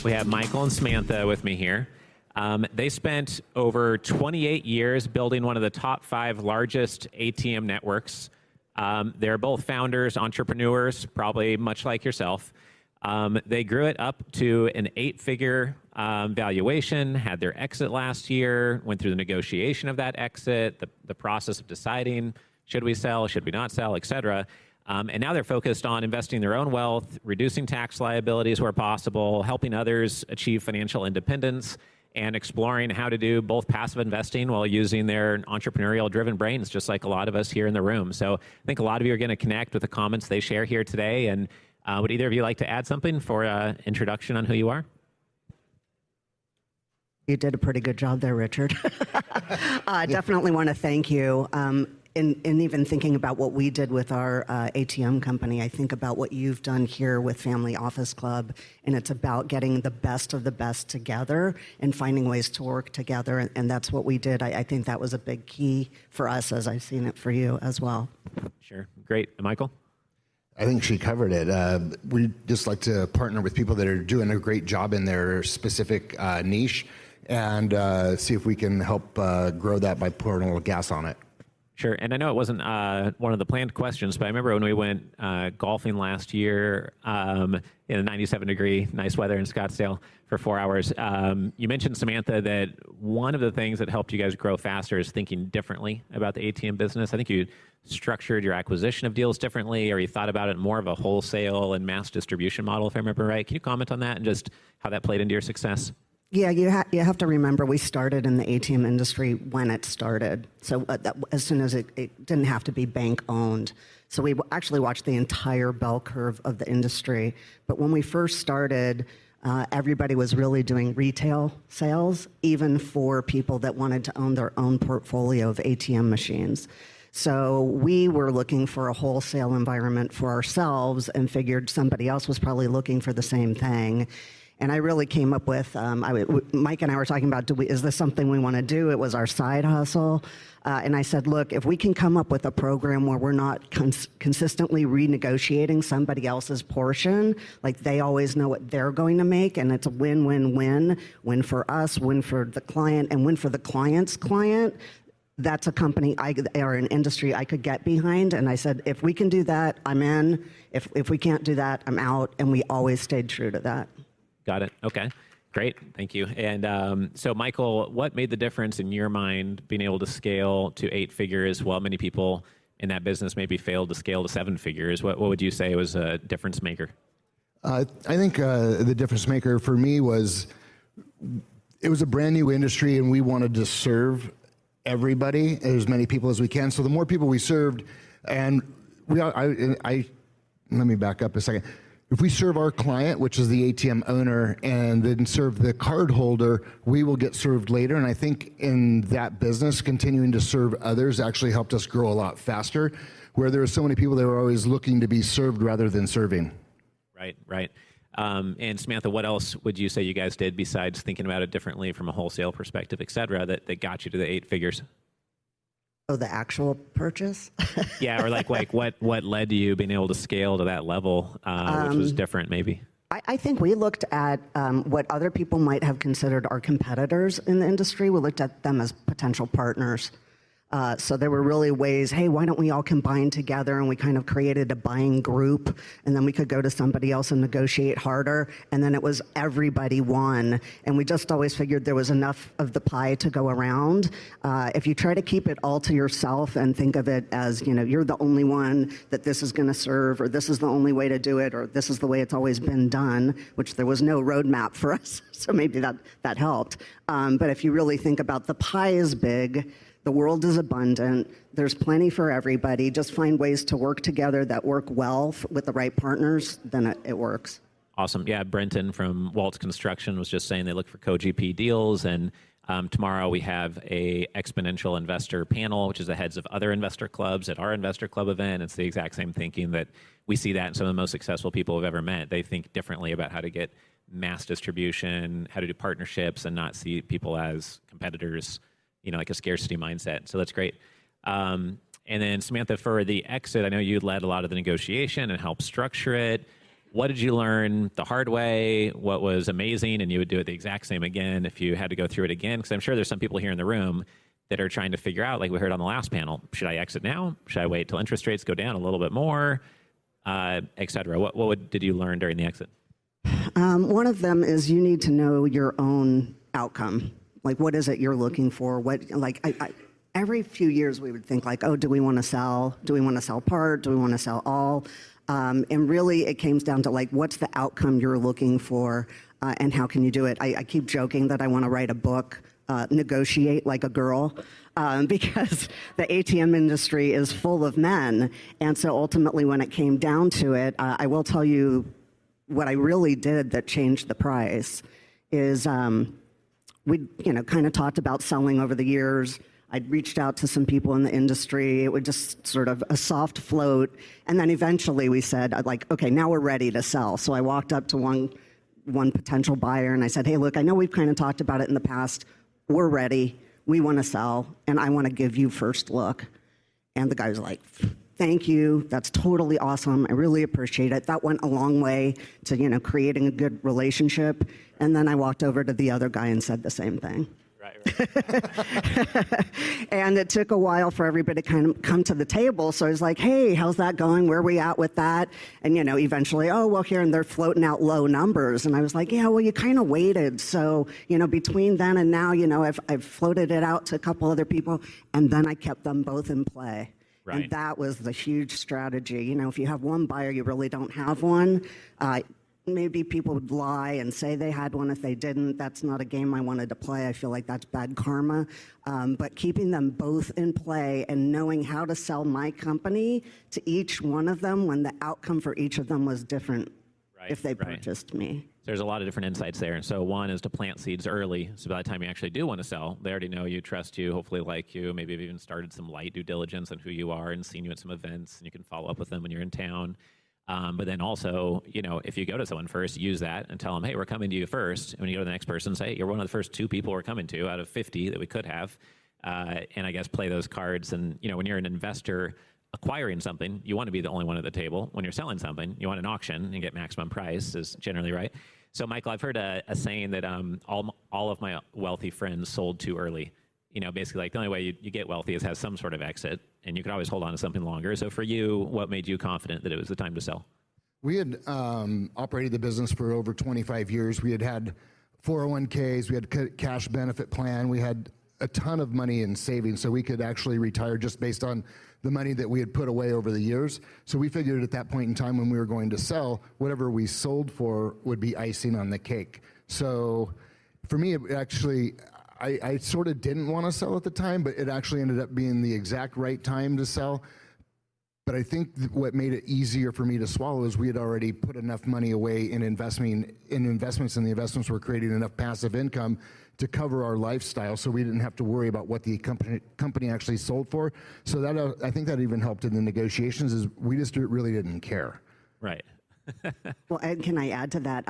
We have Michael and Samantha with me here. They spent over 28 years building one of the top 5 largest ATM networks. They're both founders, entrepreneurs, probably much like yourself. They grew it up to an 8-figure valuation, had their exit last year, went through the negotiation of that exit, the process of deciding, should we sell, should we not sell, et cetera. And now they're focused on investing their own wealth, reducing tax liabilities where possible, helping others achieve financial independence, and exploring how to do both passive investing while using their entrepreneurial-driven brains, just like a lot of us here in the room. So I think a lot of you are going to connect with the comments they share here today. And would either of you like to add something for an introduction on who you are? You did a pretty good job there, Richard. I definitely want to thank you. In even thinking about what we did with our ATM company, I think about what you've done here with Family Office Club, and it's about getting the best of the best together and finding ways to work together, and that's what we did. I think that was a big key for us, as I've seen it for you as well. Sure. Great. And Michael? I think she covered it. We just like to partner with people that are doing a great job in their specific niche and see if we can help grow that by pouring a little gas on it. Sure, and I know it wasn't one of the planned questions, but I remember when we went golfing last year in a 97-degree, nice weather in Scottsdale for 4 hours. You mentioned, Samantha, that one of the things that helped you guys grow faster is thinking differently about the ATM business. I think you structured your acquisition of deals differently, or you thought about it more of a wholesale and mass distribution model, if I remember right. Can you comment on that and just how that played into your success? Yeah, you have to remember we started in the ATM industry when it started. So as soon as it didn't have to be bank owned. So we actually watched the entire bell curve of the industry. But when we first started, everybody was really doing retail sales, even for people that wanted to own their own portfolio of ATM machines. So we were looking for a wholesale environment for ourselves and figured somebody else was probably looking for the same thing. And I really came up with, Mike and I were talking about, is this something we want to do? It was our side hustle. And I said, look, if we can come up with a program where we're not consistently renegotiating somebody else's portion, like they always know what they're going to make, and it's a win-win-win, win for us, win for the client, and win for the client's client, that's a company or an industry I could get behind. And I said, if we can do that, I'm in. If we can't do that, I'm out. And we always stayed true to that. Got it. Okay. Great. Thank you. And so, Michael, what made the difference in your mind being able to scale to 8 figures while many people in that business maybe failed to scale to 7 figures? What would you say was a difference maker? I think the difference maker for me was it was a brand new industry and we wanted to serve everybody, as many people as we can. So the more people we served, and let me back up a second. If we serve our client, which is the ATM owner, and then serve the card holder, we will get served later. And I think in that business, continuing to serve others actually helped us grow a lot faster, where there were so many people that were always looking to be served rather than serving. Right. And Samantha, what else would you say you guys did besides thinking about it differently from a wholesale perspective, et cetera, that got you to the 8 figures? Oh, the actual purchase? Yeah, or like what led to you being able to scale to that level, which was different maybe? I think we looked at what other people might have considered our competitors in the industry. We looked at them as potential partners. So there were really ways, hey, why don't we all combine together? And we kind of created a buying group, and then we could go to somebody else and negotiate harder. And then it was everybody won. And we just always figured there was enough of the pie to go around. If you try to keep it all to yourself and think of it as, you're the only one that this is going to serve, or this is the only way to do it, or this is the way it's always been done, which there was no roadmap for us. So maybe that helped. But if you really think about the pie is big, the world is abundant. There's plenty for everybody. Just find ways to work together that work well with the right partners, then it works. Awesome. Yeah, Brenton from Waltz Construction was just saying they look for co-GP deals. And tomorrow we have a exponential investor panel, which is the heads of other investor clubs at our investor club event. It's the exact same thinking that we see that in some of the most successful people we've ever met. They think differently about how to get mass distribution, how to do partnerships, and not see people as competitors, like a scarcity mindset. So that's great. And then Samantha, for the exit, I know you led a lot of the negotiation and helped structure it. what did you learn the hard way? What was amazing, and you would do it the exact same again if you had to go through it again? Because I'm sure there's some people here in the room that are trying to figure out, like we heard on the last panel, should I exit now? Should I wait till interest rates go down a little bit more, et cetera? Did you learn during the exit? One of them is you need to know your own outcome. Like, what is it you're looking for? Every few years we would think like, oh, do we want to sell? Do we want to sell part? Do we want to sell all? And really it came down to like, what's the outcome you're looking for, and how can you do it? I keep joking that I want to write a book, Negotiate Like a Girl, because the ATM industry is full of men. And so ultimately when it came down to it, I will tell you what I really did that changed the price is we kind of talked about selling over the years. I'd reached out to some people in the industry. It was just sort of a soft float. And then eventually we said, like, okay, now we're ready to sell. So I walked up to one potential buyer and I said, hey, look, I know we've kind of talked about it in the past. We're ready. We want to sell, and I want to give you first look. And the guy was like, thank you. That's totally awesome. I really appreciate it. That went a long way to, creating a good relationship. And then I walked over to the other guy and said the same thing. Right. And it took a while for everybody to kind of come to the table. So I was like, hey, how's that going? Where are we at with that? And, eventually, oh, well, here, and they're floating out low numbers. And I was like, yeah, well, you kind of waited. So, between then and now, I've floated it out to a couple other people, and then I kept them both in play. Right. And that was the huge strategy. If you have one buyer, you really don't have one. Maybe people would lie and say they had one if they didn't. That's not a game I wanted to play. I feel like that's bad karma. But keeping them both in play and knowing how to sell my company to each one of them when the outcome for each of them was different if they purchased me. There's a lot of different insights there. And so one is to plant seeds early. So by the time you actually do want to sell, they already know you, trust you, hopefully like you, maybe have even started some light due diligence on who you are and seen you at some events, and you can follow up with them when you're in town. But then also, if you go to someone first, use that and tell them, hey, we're coming to you first. And when you go to the next person, say, you're one of the first 2 people we're coming to out of 50 that we could have. And I guess play those cards. And, when you're an investor acquiring something, you want to be the only one at the table. When you're selling something, you want an auction and get maximum price is generally right. So, Michael, I've heard a saying that all of my wealthy friends sold too early. Basically like the only way you get wealthy is have some sort of exit, and you could always hold on to something longer. So for you, what made you confident that it was the time to sell? We had operated the business for over 25 years. We had 401ks, we had a cash benefit plan, we had a ton of money in savings, so we could actually retire just based on the money that we had put away over the years. So we figured at that point in time when we were going to sell, whatever we sold for would be icing on the cake. So for me, it actually, I sort of didn't want to sell at the time, but it actually ended up being the exact right time to sell. But I think what made it easier for me to swallow is we had already put enough money away in investments, and the investments were creating enough passive income to cover our lifestyle, so we didn't have to worry about what the company actually sold for. So that I think that even helped in the negotiations, is we just really didn't care. Right. Well, Ed, can I add to that?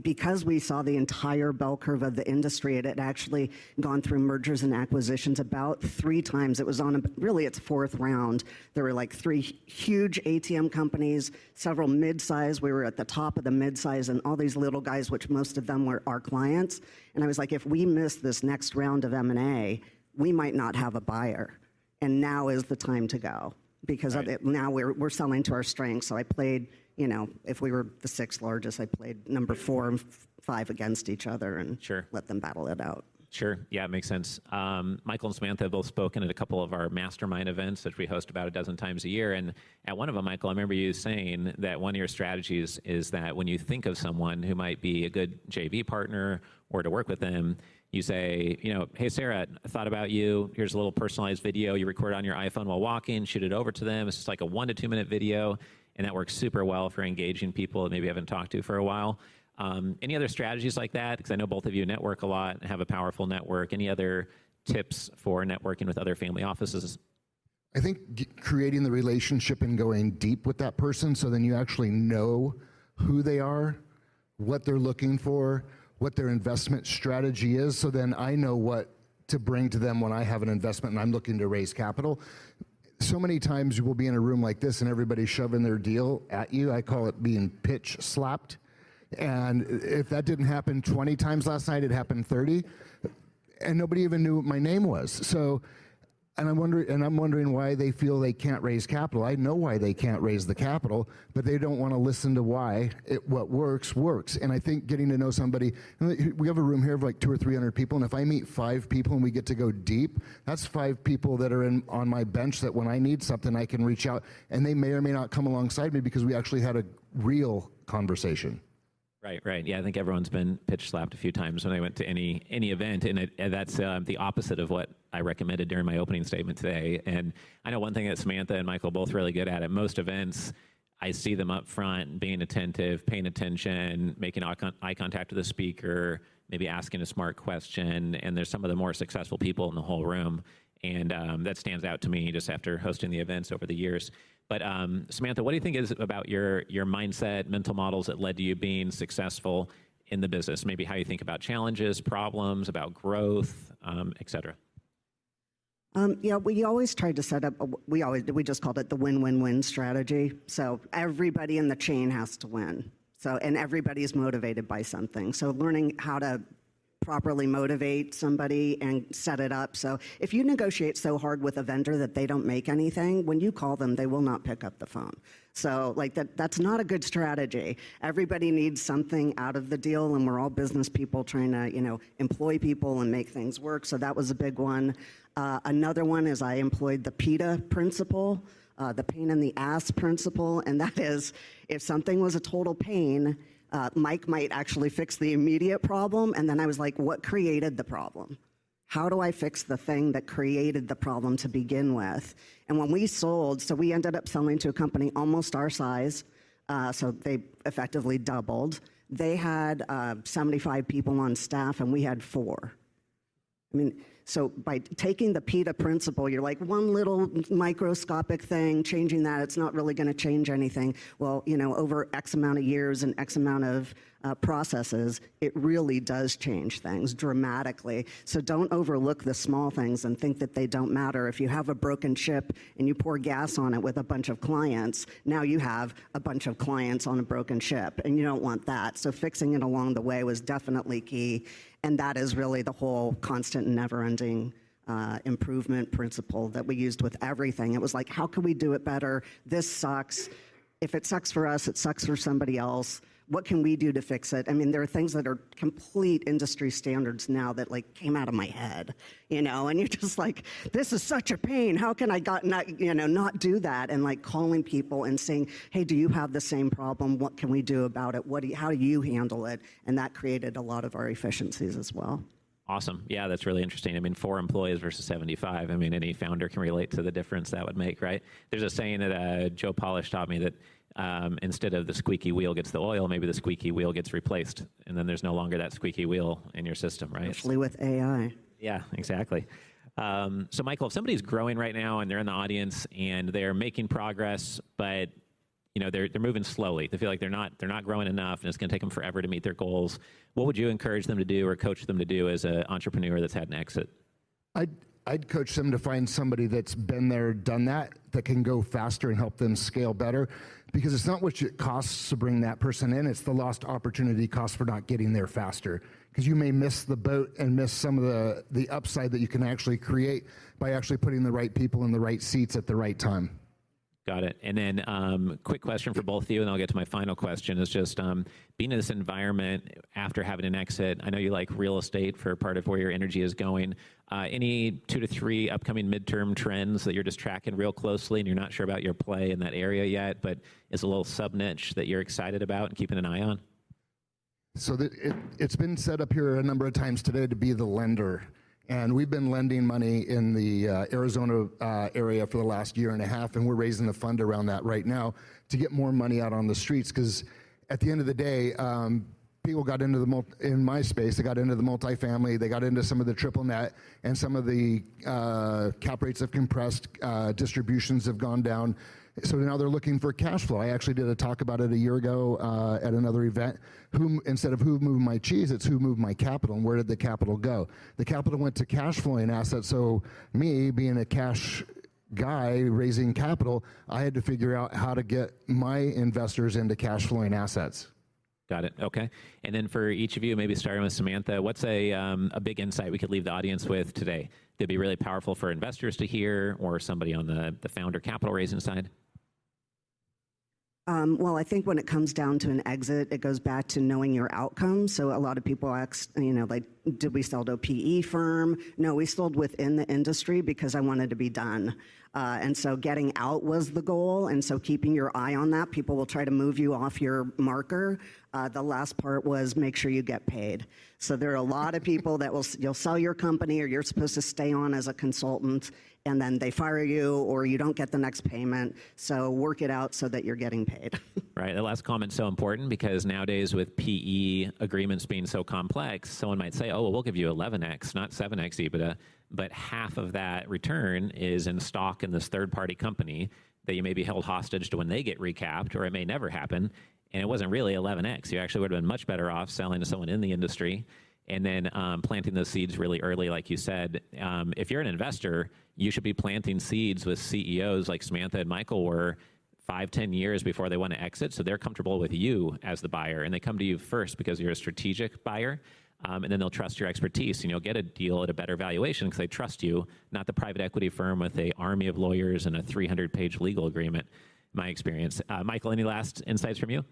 Because we saw the entire bell curve of the industry, it had actually gone through mergers and acquisitions about 3 times. It was on really its 4th round. There were like 3 huge ATM companies, several mid-size. We were at the top of the mid-size, and all these little guys, which most of them were our clients. And I was like, if we miss this next round of M&A, we might not have a buyer. And now is the time to go, because now we're selling to our strengths. So I played, if we were the 6th largest, I played number 4 and 5 against each other and let them battle it out. Sure. Yeah, it makes sense. Michael and Samantha have both spoken at a couple of our mastermind events, which we host about 12 times a year. And at one of them, Michael, I remember you saying that one of your strategies is that when you think of someone who might be a good JV partner or to work with them, you say, hey, Sarah, I thought about you. Here's a little personalized video you record on your iPhone while walking, shoot it over to them. It's just like a 1 to 2 minute video. And that works super well for engaging people that maybe you haven't talked to for a while. Any other strategies like that? Because I know both of you network a lot and have a powerful network. Any other tips for networking with other family offices? I think creating the relationship and going deep with that person, so then you actually know who they are, what they're looking for, what their investment strategy is. So then I know what to bring to them when I have an investment and I'm looking to raise capital. so many times you will be in a room like this and everybody's shoving their deal at you. I call it being pitch slapped. And if that didn't happen 20 times last night, it happened 30, and nobody even knew what my name was. So, and I'm wondering why they feel they can't raise capital. I know why they can't raise the capital, but they don't want to listen to why what works. And I think getting to know somebody, we have a room here of like 200 or 300 people, and if I meet 5 people and we get to go deep, that's 5 people that are on my bench that when I need something, I can reach out, and they may or may not come alongside me because we actually had a real conversation. Right. Yeah, I think everyone's been pitch slapped a few times when they went to any event, and that's the opposite of what I recommended during my opening statement today. And I know one thing that Samantha and Michael both really good at most events, I see them up front, being attentive, paying attention, making eye contact with the speaker, maybe asking a smart question, and there's some of the more successful people in the whole room. And that stands out to me just after hosting the events over the years. But Samantha, what do you think is about your mindset, mental models that led to you being successful in the business? Maybe how you think about challenges, problems, about growth, et cetera. Yeah, we always tried to set up, we just called it the win-win-win strategy. So everybody in the chain has to win. So, and everybody's motivated by something. So learning how to properly motivate somebody and set it up. So if you negotiate so hard with a vendor that they don't make anything, when you call them, they will not pick up the phone. So like that's not a good strategy. Everybody needs something out of the deal, and we're all business people trying to, employ people and make things work. So that was a big one. Another one is I employed the PETA principle, the pain in the ass principle, and that is if something was a total pain, Mike might actually fix the immediate problem, and then I was like, what created the problem? How do I fix the thing that created the problem to begin with? And when we sold, so we ended up selling to a company almost our size, so they effectively doubled. They had 75 people on staff, and we had 4. I mean, so by taking the PETA principle, you're like one little microscopic thing, changing that, it's not really going to change anything. Well, over X amount of years and X amount of processes, it really does change things dramatically. So don't overlook the small things and think that they don't matter. If you have a broken ship and you pour gas on it with a bunch of clients, now you have a bunch of clients on a broken ship, and you don't want that. So fixing it along the way was definitely key. And that is really the whole constant and never-ending improvement principle that we used with everything. It was like, how can we do it better? This sucks. If it sucks for us, it sucks for somebody else. What can we do to fix it? I mean, there are things that are complete industry standards now that came out of my head, and you're just like, this is such a pain. How can I not do that? And calling people and saying, hey, do you have the same problem? What can we do about it? How do you handle it? And that created a lot of our efficiencies as well. Awesome. Yeah, that's really interesting. I mean, 4 employees versus 75. I mean, any founder can relate to the difference that would make, right? There's a saying that Joe Polish taught me that instead of the squeaky wheel gets the oil, maybe the squeaky wheel gets replaced, and then there's no longer that squeaky wheel in your system, right? Especially with AI. Yeah, exactly. So, Michael, if somebody's growing right now and they're in the audience and they're making progress, but they're moving slowly, they feel like they're not growing enough, and it's going to take them forever to meet their goals, what would you encourage them to do or coach them to do as an entrepreneur that's had an exit? I'd coach them to find somebody that's been there, done that can go faster and help them scale better, because it's not what it costs to bring that person in, it's the lost opportunity cost for not getting there faster, because you may miss the boat and miss some of the upside that you can actually create by actually putting the right people in the right seats at the right time. Got it. And then quick question for both of you, and I'll get to my final question, is just being in this environment after having an exit. I know you like real estate for part of where your energy is going. Any 2 to 3 upcoming midterm trends that you're just tracking real closely and you're not sure about your play in that area yet, but is a little sub-niche that you're excited about and keeping an eye on? So it's been set up here a number of times today to be the lender. And we've been lending money in the Arizona area for the last year and a half, and we're raising the fund around that right now to get more money out on the streets, because at the end of the day, people got into in my space, they got into the multifamily, they got into some of the triple net, and some of the cap rates have compressed, distributions have gone down. So now they're looking for cash flow. I actually did a talk about it a year ago at another event. Instead of who moved my cheese, it's who moved my capital, and where did the capital go? The capital went to cash flowing assets. So me being a cash guy raising capital, I had to figure out how to get my investors into cash flowing assets. Got it. Okay. And then for each of you, maybe starting with Samantha, what's a big insight we could leave the audience with today that'd be really powerful for investors to hear, or somebody on the founder capital raising side? Well, I think when it comes down to an exit, it goes back to knowing your outcome. So a lot of people ask, like, did we sell to a PE firm? No, we sold within the industry because I wanted to be done. And so getting out was the goal. And so keeping your eye on that, people will try to move you off your marker. The last part was make sure you get paid. So there are a lot of people that you'll sell your company, or you're supposed to stay on as a consultant, and then they fire you, or you don't get the next payment. So work it out so that you're getting paid. Right. That last comment's so important, because nowadays with PE agreements being so complex, someone might say, oh, well, we'll give you 11x, not 7x EBITDA, but half of that return is in stock in this third-party company that you may be held hostage to when they get recapped, or it may never happen. And it wasn't really 11x. You actually would have been much better off selling to someone in the industry and then planting those seeds really early, like you said. If you're an investor, you should be planting seeds with CEOs like Samantha and Michael were 5-10 years before they want to exit, so they're comfortable with you as the buyer, and they come to you first because you're a strategic buyer, and then they'll trust your expertise, and you'll get a deal at a better valuation because they trust you, not the private equity firm with an army of lawyers and a 300-page legal agreement, my experience. Michael, any last insights from you?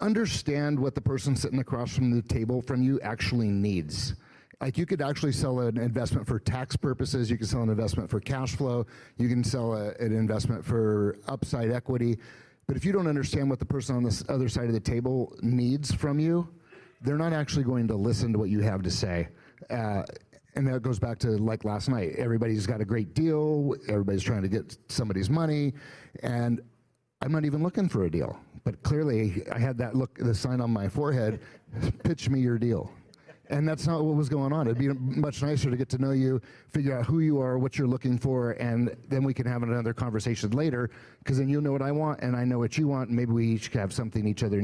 Understand what the person sitting across from the table from you actually needs. Like, you could actually sell an investment for tax purposes. You can sell an investment for cash flow. You can sell an investment for upside equity. But if you don't understand what the person on this other side of the table needs from you, they're not actually going to listen to what you have to say. And that goes back to like last night. Everybody's got a great deal. Everybody's trying to get somebody's money. And I'm not even looking for a deal. But clearly, I had the sign on my forehead, pitch me your deal. And that's not what was going on. It'd be much nicer to get to know you, figure out who you are, what you're looking for, and then we can have another conversation later, because then you'll know what I want, and I know what you want, and maybe we each have something each other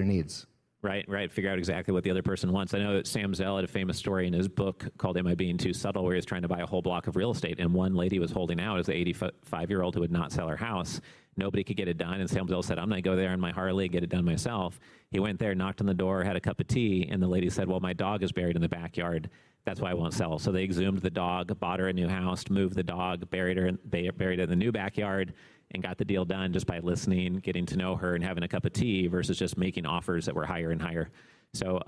needs. Right. Figure out exactly what the other person wants. I know that Sam Zell had a famous story in his book called Am I Being Too Subtle, where he was trying to buy a whole block of real estate, and one lady was holding out as the 85-year-old who would not sell her house. Nobody could get it done, and Sam Zell said, I'm going to go there on my Harley, get it done myself. He went there, knocked on the door, had a cup of tea, and the lady said, well, my dog is buried in the backyard. That's why I won't sell. So they exhumed the dog, bought her a new house, moved the dog, buried it in the new backyard, and got the deal done just by listening, getting to know her, and having a cup of tea versus just making offers that were higher and higher. So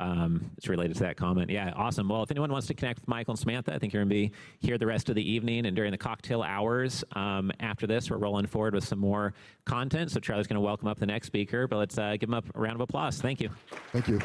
it's related to that comment. Yeah, awesome. Well, if anyone wants to connect with Michael and Samantha, I think you're going to be here the rest of the evening and during the cocktail hours. After this, we're rolling forward with some more content. So Charlie's going to welcome up the next speaker, but let's give him a round of applause. Thank you. Thank you.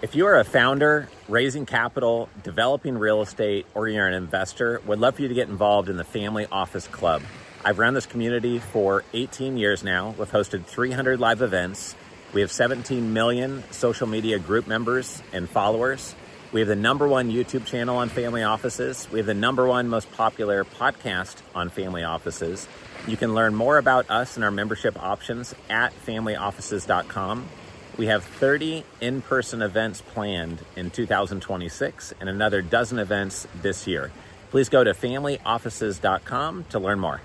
If you are a founder, raising capital, developing real estate, or you're an investor, would love for you to get involved in the Family Office Club. I've run this community for 18 years now. We've hosted 300 live events. We have 17 million social media group members and followers. We have the #1 YouTube channel on family offices. We have the #1 most popular podcast on family offices. You can learn more about us and our membership options at familyoffices.com. We have 30 in-person events planned in 2026 and another dozen events this year. Please go to familyoffices.com to learn more.